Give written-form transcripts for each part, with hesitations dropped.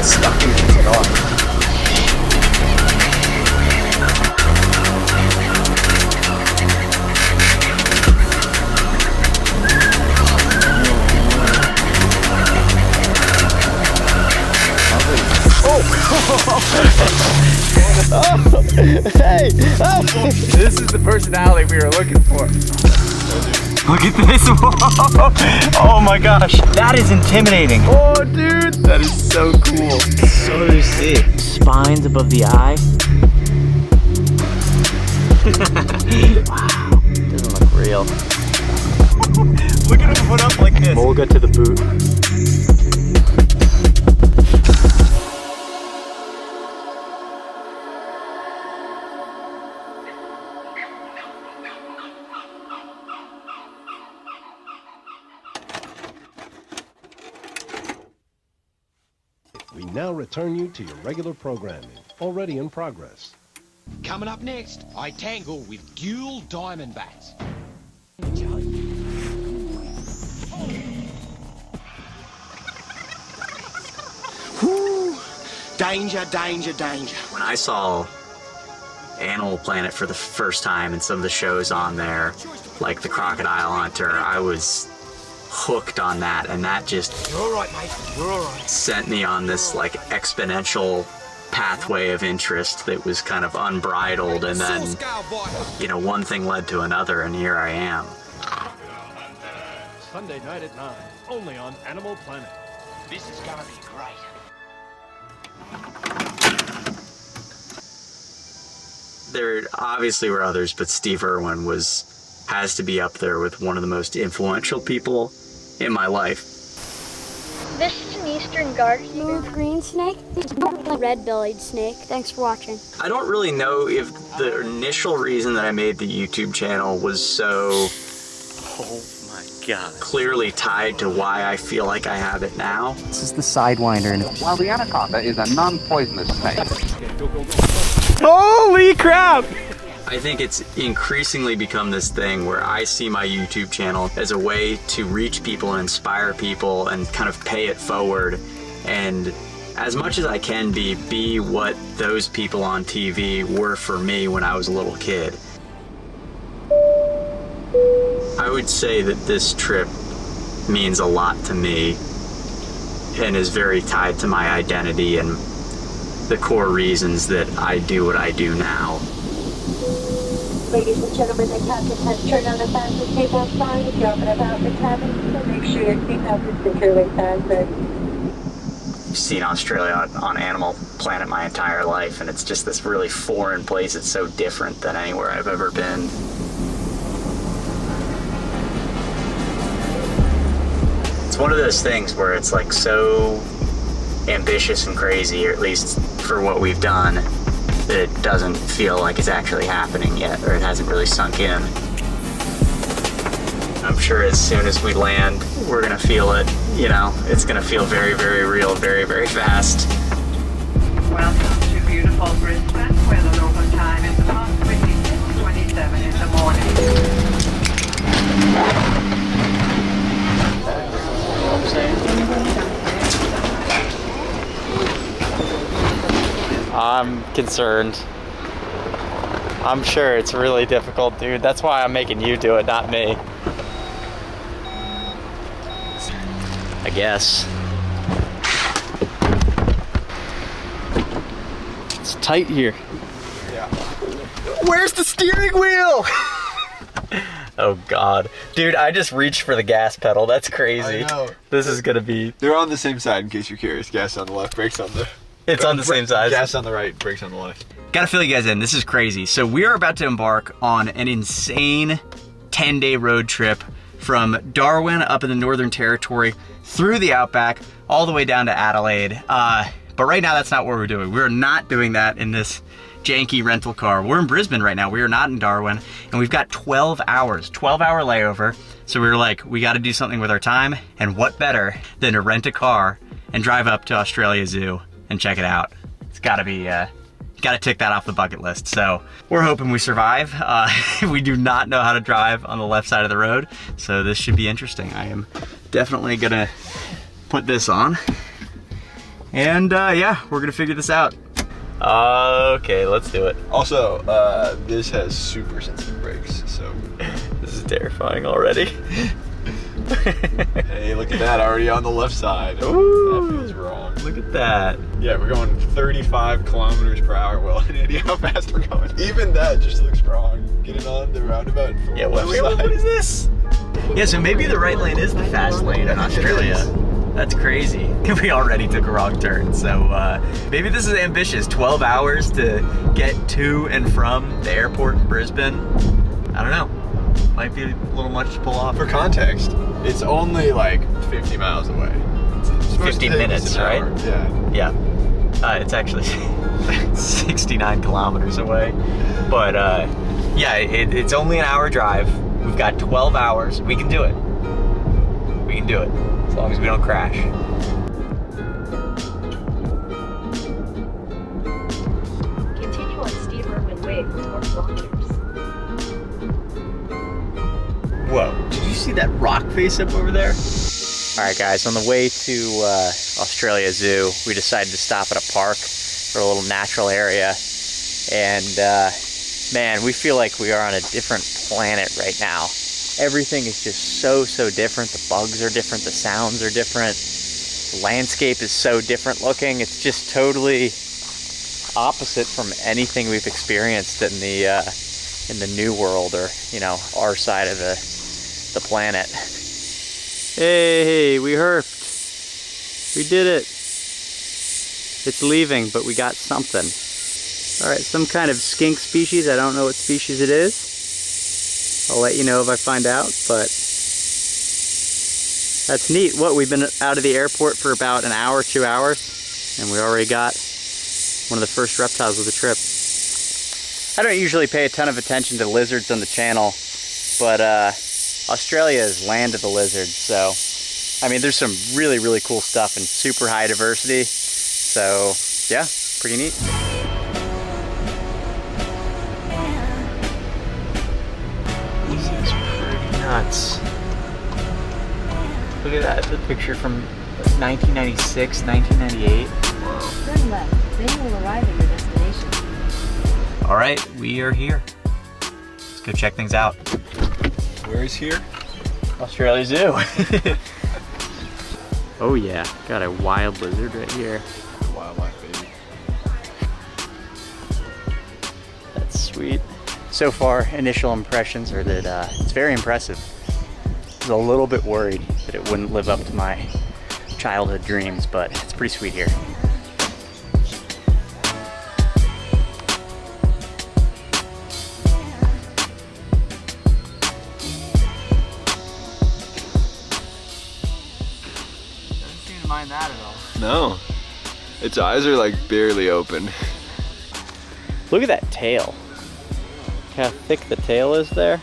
get stuck in it at all. Oh, hey! Oh. This is the personality we were looking for. Look at this! Oh my gosh, that is intimidating. Oh, dude, that is so cool. So sick. Spines above the eye. Wow, doesn't look real. Look at him put up like this. Mulga to the boot. We now return you to your regular programming, already in progress. Coming up next, I tangle with Ghoul Diamondbacks. Whew. Danger, danger, danger. When I saw Animal Planet for the first time and some of the shows on there, like the Crocodile Hunter, I was hooked on that, and that just You're all right, mate. You're all right. sent me on this like exponential pathway of interest that was kind of unbridled, and then, you know, one thing led to another, and here I am. Sunday night at 9, only on Animal Planet. This is gonna be great. There obviously were others, but Steve Irwin has to be up there with one of the most influential people in my life. This is an eastern garter Smooth green snake, red-bellied snake. Thanks for watching. I don't really know if the initial reason that I made the YouTube channel was so clearly tied to why I feel like I have it now. This is the Sidewinder. While the anaconda is a non-poisonous snake. Holy crap! I think it's increasingly become this thing where I see my YouTube channel as a way to reach people and inspire people and kind of pay it forward, and as much as I can be what those people on TV were for me when I was a little kid. I would say that this trip means a lot to me and is very tied to my identity and the core reasons that I do what I do now. Ladies and gentlemen, the captain has turned on the fasten seatbelt sign. If you're up and about the cabin, so make sure your seatbelt is securely fastened. I've seen Australia on Animal Planet my entire life, and it's just this really foreign place. It's so different than anywhere I've ever been. It's one of those things where it's like so ambitious and crazy, or at least for what we've done, that it doesn't feel like it's actually happening yet, or it hasn't really sunk in. I'm sure as soon as we land, we're gonna feel it, you know, it's gonna feel very, very real, very, very fast. Welcome to beautiful Brisbane, where the local time is approximately 6:27 in the morning. I'm concerned. I'm sure it's really difficult, dude. That's why I'm making you do it, not me. I guess. It's tight here. Yeah. Where's the steering wheel? Oh God. Dude, I just reached for the gas pedal. That's crazy. I know. This is gonna be... They're on the same side in case you're curious. Gas on the left, brakes on the... It's on the same side. Gas on the right, brakes on the left. Gotta fill you guys in, this is crazy. So we are about to embark on an insane 10-day road trip from Darwin up in the Northern Territory, through the Outback, all the way down to Adelaide. But right now that's not what we're doing. We're not doing that in this janky rental car. We're in Brisbane right now, we are not in Darwin, and we've got 12 hours, 12-hour layover. So we were like, we gotta do something with our time, and what better than to rent a car and drive up to Australia Zoo and check it out. It's gotta be, gotta tick that off the bucket list. So we're hoping we survive. We do not know how to drive on the left side of the road, so this should be interesting. I am definitely gonna put this on And yeah, we're gonna figure this out. Okay, let's do it. Also, this has super sensitive brakes, so. This is terrifying already. Hey, look at that, already on the left side. Ooh. That feels wrong. Look at that. Yeah, we're going 35 kilometers per hour. Well, any idea how fast we're going? Even that just looks wrong. Getting on the roundabout from Yeah, the left side. what is this? Yeah, so maybe the right lane is the fast lane in Australia. That's crazy. We already took a wrong turn, so maybe this is ambitious. 12 hours to get to and from the airport in Brisbane. I don't know. Might be a little much to pull off. For context, it's only like 50 miles away. It's supposed 50 to take us minutes, an right? hour. Yeah. Yeah. It's actually 69 kilometers away. But yeah, it's only an hour drive. We've got 12 hours. We can do it. We can do it. As long as we don't crash. Continue on Steve Irwin Way for 4 kilometers. Whoa, did you see that rock face up over there? All right, guys, on the way to Australia Zoo, we decided to stop at a park for a little natural area. And man, we feel like we are on a different planet right now. Everything is just so different. The bugs are different, the sounds are different. The landscape is so different looking. It's just totally opposite from anything we've experienced in the new world, or, you know, our side of the planet. Hey, we herped. We did it. It's leaving, but we got something. All right, some kind of skink species. I don't know what species it is. I'll let you know if I find out, but that's neat. What, we've been out of the airport for about an hour, 2 hours, and we already got one of the first reptiles of the trip. I don't usually pay a ton of attention to lizards on the channel, but Australia is land of the lizards, so I mean, there's some really cool stuff and super high diversity, so yeah, pretty neat. This is pretty nuts. Look at that, the picture from 1996, 1998. Turn left, then you will arrive at your destination. All right, we are here. Let's go check things out. Where is here? Australia Zoo. Oh yeah, got a wild lizard right here. Wildlife, baby. That's sweet. So far, initial impressions are that it's very impressive. I was a little bit worried that it wouldn't live up to my childhood dreams, but it's pretty sweet here. Doesn't seem to mind that at all. No. Its eyes are like barely open. Look at that tail. How thick the tail is there.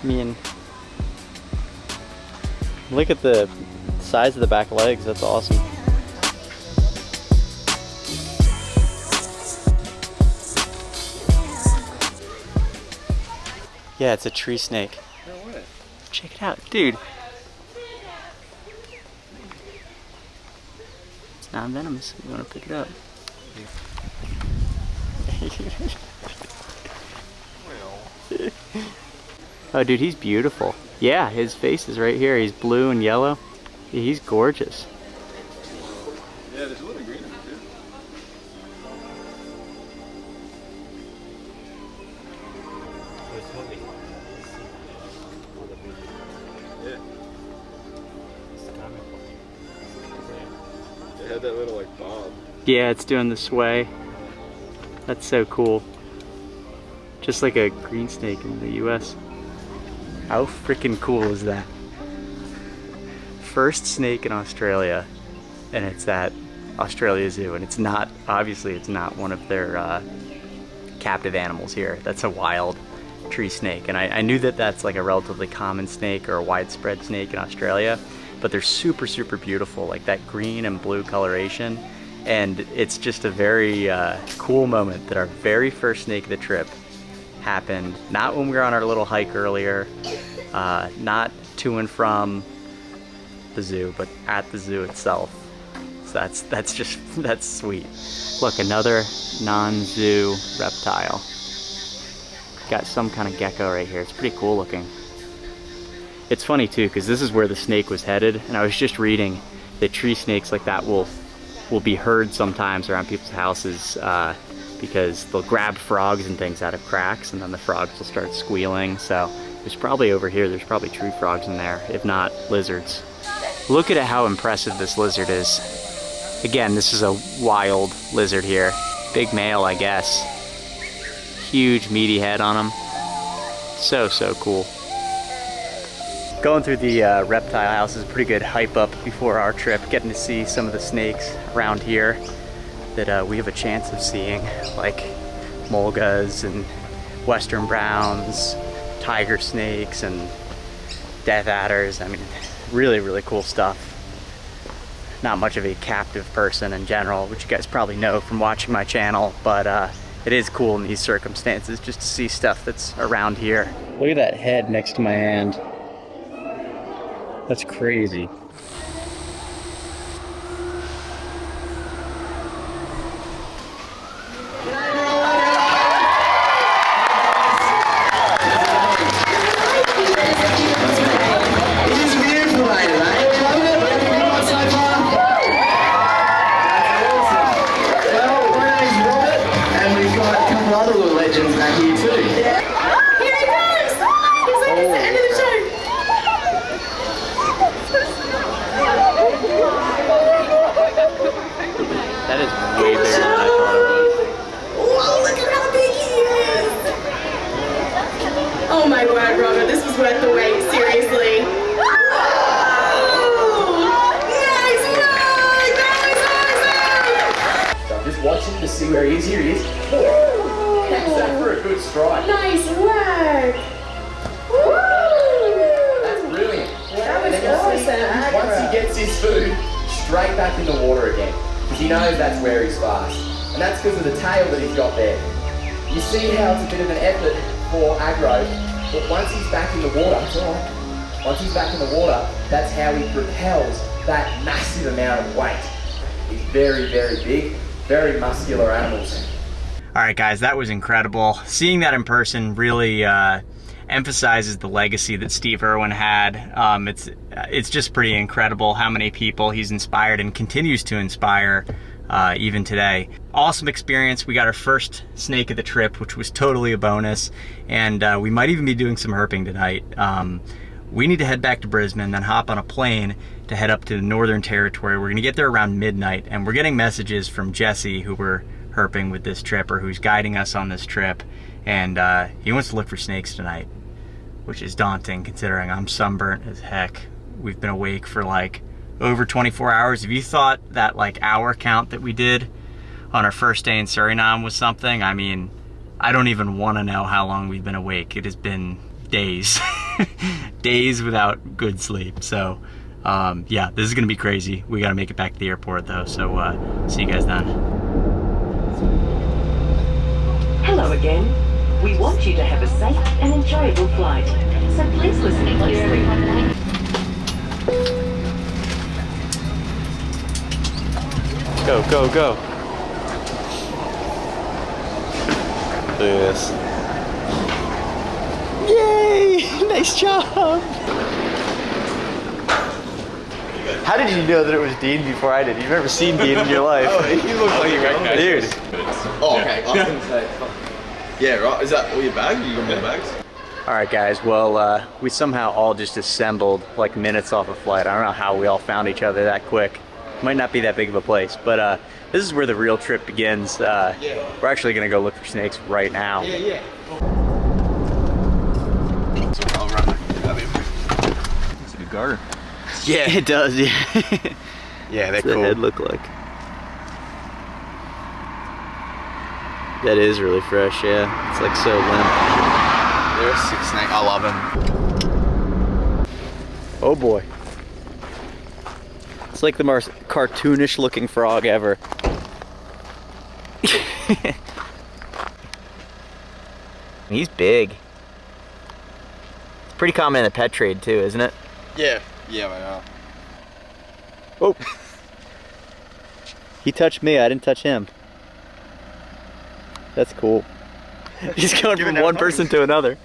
I mean, look at the size of the back legs. That's awesome. Yeah, it's a tree snake. No way. Check it out, dude. It's non-venomous. You want to pick it up? Oh, dude, he's beautiful. Yeah, his face is right here. He's blue and yellow. Yeah, he's gorgeous. Yeah, there's a little green in it too. Yeah. It had that little like bob. Yeah, it's doing the sway. That's so cool. Just like a green snake in the US. How freaking cool is that? First snake in Australia, and it's at Australia Zoo, and it's not, obviously it's not one of their captive animals here. That's a wild tree snake, and I knew that that's like a relatively common snake or a widespread snake in Australia, but they're super beautiful, like that green and blue coloration, and it's just a very cool moment that our very first snake of the trip happened not when we were on our little hike earlier, not to and from the zoo, but at the zoo itself. So That's sweet. Look, another non-zoo reptile. Got some kind of gecko right here. It's pretty cool looking. It's funny too, because this is where the snake was headed, and I was just reading that tree snakes like that will be heard sometimes around people's houses because they'll grab frogs and things out of cracks, and then the frogs will start squealing. So there's probably over here, there's probably tree frogs in there, if not lizards. Look at how impressive this lizard is. Again, this is a wild lizard here. Big male, I guess. Huge meaty head on him. So cool. Going through the reptile house is a pretty good hype up before our trip, getting to see some of the snakes around here that we have a chance of seeing, like mulgas and western browns, tiger snakes and death adders. I mean, really cool stuff. Not much of a captive person in general, which you guys probably know from watching my channel, but it is cool in these circumstances just to see stuff that's around here. Look at that head next to my hand. That's crazy. That is way bigger than I thought it was. Whoa, look at how big he is! Oh my word, Robert, this was worth the wait, seriously. Whoa! Nice work! That was awesome! So I'm just watching to see where he is. Here he is. Catch that for a good strike. Nice work! Woo! That's brilliant. That was awesome. Once he gets his food, straight back in the water again. Because he knows that's where he's fast. And that's because of the tail that he's got there. You see how it's a bit of an effort for aggro, but once he's back in the water, it's all right. Once he's back in the water, that's how he propels that massive amount of weight. He's very big, very muscular animals. All right, guys, that was incredible. Seeing that in person really emphasizes the legacy that Steve Irwin had. It's just pretty incredible how many people he's inspired and continues to inspire even today. Awesome experience. We got our first snake of the trip, which was totally a bonus, and we might even be doing some herping tonight. We need to head back to Brisbane, then hop on a plane to head up to the Northern Territory. We're gonna get there around midnight, and we're getting messages from Jesse, who we're herping with this trip, or who's guiding us on this trip, and he wants to look for snakes tonight, which is daunting considering I'm sunburnt as heck. We've been awake for like over 24 hours. If you thought that like hour count that we did on our first day in Suriname was something, I mean, I don't even want to know how long we've been awake. It has been days. Days without good sleep. So yeah, this is gonna be crazy. We gotta make it back to the airport though, so see you guys then. Hello again. We want you to have a safe and enjoyable flight, so please listen closely. Go, go, go. Look at this. Yay! Nice job! How did you know that it was Dean before I did? You've never seen Dean in your life. Oh, he looks like he recognized Dude. Oh, okay. I was gonna say. Yeah, right. Is that all your bags? You got more bags? Alright guys, well we somehow all just assembled like minutes off a flight. I don't know how we all found each other that quick. Might not be that big of a place, but this is where the real trip begins. We're actually gonna go look for snakes right now. Yeah. So I'll run and grab him. It's a good garter. Yeah, it does, yeah. Yeah, What's the head look like? That is really fresh, yeah. It's like so limp. They're a sick snake. I love him. Oh boy. It's like the most cartoonish looking frog ever. He's big. It's pretty common in the pet trade too, isn't it? Yeah, they are. Oh. He touched me, I didn't touch him. That's cool. He's going from one person to another.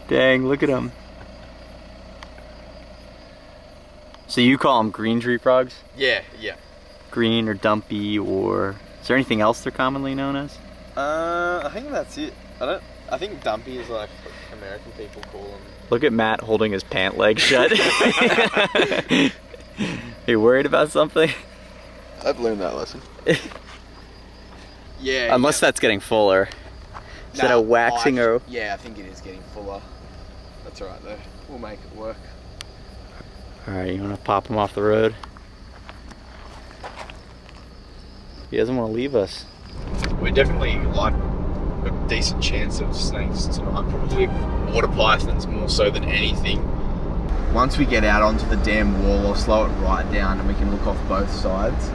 Dang, look at him. So you call them green tree frogs? Yeah. Green or dumpy, or is there anything else they're commonly known as? I think that's it. I think dumpy is like what American people call them. Look at Matt holding his pant leg shut. You worried about something? I've learned that lesson. Yeah. Unless that's getting fuller. Is that a waxing or? Yeah, I think it is getting fuller. That's alright though. We'll make it work. Alright, you want to pop him off the road? He doesn't want to leave us. We're definitely like a decent chance of snakes tonight. Probably water pythons more so than anything. Once we get out onto the damn wall, I'll slow it right down and we can look off both sides.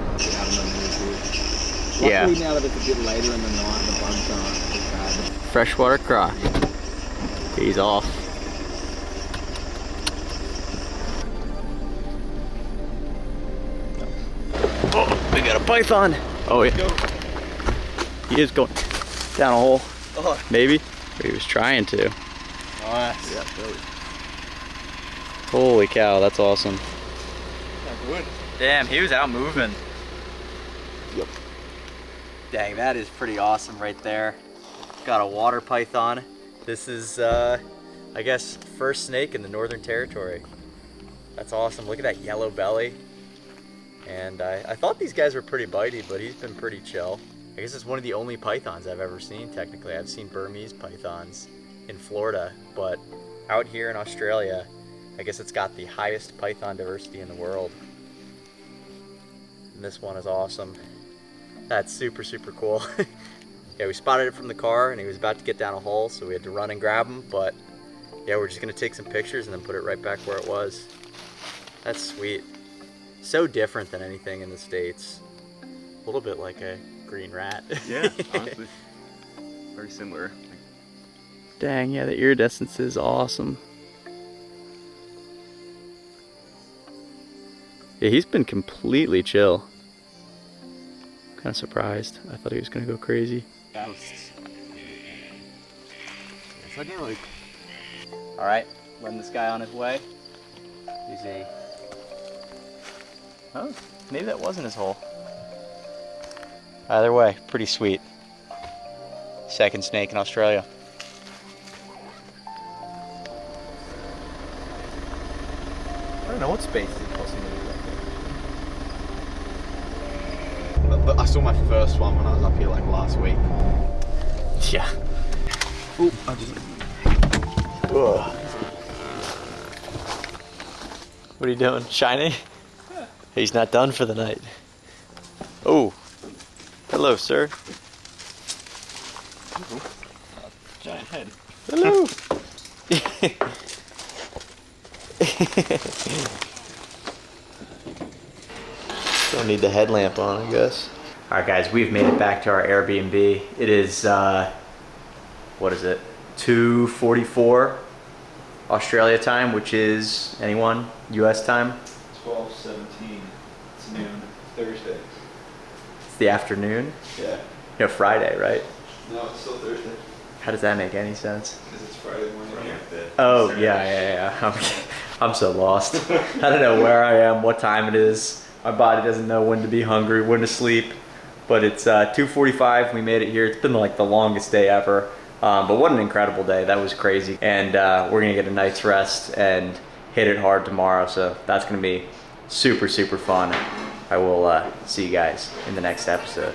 Yeah. Luckily now that it's a bit later in the night, the bugs aren't as bad. Freshwater craw. He's off. Oh, we got a python. Oh yeah. He is going down a hole. Oh. Maybe. Or he was trying to. Nice. Yeah, really. Holy cow, that's awesome. Yeah, good. Damn, he was out moving. Yep. Dang, that is pretty awesome right there. Got a water python. This is, I guess, first snake in the Northern Territory. That's awesome. Look at that yellow belly. And I thought these guys were pretty bitey, but he's been pretty chill. I guess it's one of the only pythons I've ever seen, technically. I've seen Burmese pythons in Florida, but out here in Australia, I guess it's got the highest python diversity in the world. And this one is awesome. That's super, super cool. Yeah, we spotted it from the car and he was about to get down a hole, so we had to run and grab him, but yeah, we're just gonna take some pictures and then put it right back where it was. That's sweet. So different than anything in the States. A little bit like a green rat. Yeah, honestly. Very similar. Dang, yeah, the iridescence is awesome. Yeah, he's been completely chill. Kind of surprised. I thought he was gonna go crazy. It's like you're like... Alright, letting this guy on his way. He's a... Oh, maybe that wasn't his hole. Either way, pretty sweet. Second snake in Australia. I don't know what space is possible. But I saw my first one when I was up here like last week. Yeah. Ooh, I just... Ugh. What are you doing? Shiny? He's not done for the night. Oh. Hello, sir. Giant head. Hello. Don't need the headlamp on, I guess. All right, guys, we've made it back to our Airbnb. It is, what is it? 2:44 Australia time, which is, anyone? US time? 12:17. It's noon. Thursday. It's the afternoon? Yeah. No, Friday, right? No, it's still Thursday. How does that make any sense? Because it's Friday morning. Oh, yeah. I'm so lost. I don't know where I am, what time it is. My body doesn't know when to be hungry, when to sleep. But it's 2:45, we made it here. It's been like the longest day ever. But what an incredible day, that was crazy. And we're gonna get a night's rest and hit it hard tomorrow. So that's gonna be super, super fun. I will see you guys in the next episode.